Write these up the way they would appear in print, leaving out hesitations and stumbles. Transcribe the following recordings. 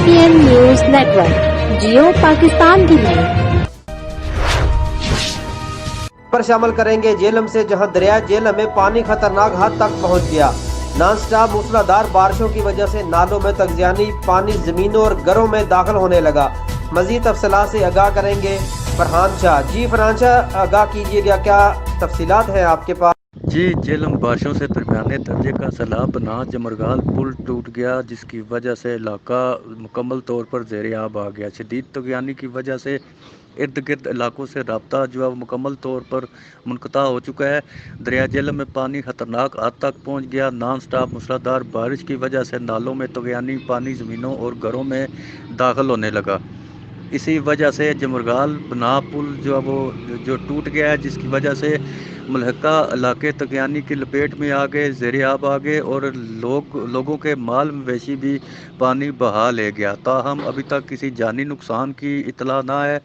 GPN news network, जियो पाकिस्तान की नींव। पर शामिल करेंगे झेलम से, जहां दरिया झेलम में पानी खतरनाक हद तक पहुंच गया। नॉन स्टॉप मूसलाधार बारिशों की वजह से नालों में तगजियानी पानी जमीनों और घरों में दाखिल होने लगा। मजीद तफसीलात से आगाह करेंगे फरहान शाह। जी फरहान शाह, आगाह कीजिएगा, क्या तफसीलात हैं आपके पास? जी, झेलम बारिशों से दरमियाने दर्जे का सैलाब बना जमरगाल पुल टूट गया, जिसकी वजह से इलाका मुकम्मल तौर पर ज़ेर आब आ गया। शदीद तगयानी की वजह से इर्द गिर्द इलाकों से रब्ता जो है मुकम्मल तौर पर मुनक़ता हो चुका है। दरिया झेलम में पानी ख़तरनाक हद तक पहुँच गया। नॉन स्टॉप मूसलाधार बारिश की वजह से नालों में तगयानी पानी ज़मीनों और घरों में दाखिल होने लगा। इसी वजह से जमरगाल बना पुल जो है वो जो टूट गया है, जिसकी वजह से मुल्हका इलाके तगयानी की लपेट में आ गए, ज़ेर आब आ गए और लोगों के माल मवेशी भी पानी बहा ले गया। ताहम अभी तक किसी जानी नुकसान की इतला ना है।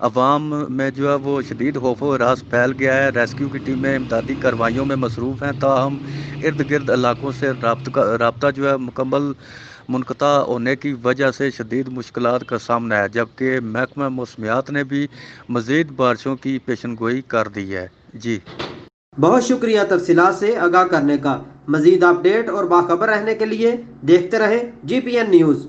अवाम में जो है वो शदीद खौफ व हरास फैल गया है। रेस्क्यू की टीमें इमदादी कार्रवाइयों में मसरूफ़ हैं। ताहम इर्द गिर्द इलाकों से राब्ता जो है मुकम्मल मुनक़ता होने की वजह से शदीद मुश्किलात का सामना है, जबकि महकमा मौसमियात ने भी मज़ीद बारिशों की पेशनगोई कर दी है। जी, बहुत शुक्रिया तफसीलात से आगाह करने का। मजीद अपडेट और बाखबर रहने के लिए देखते रहें GPN न्यूज़।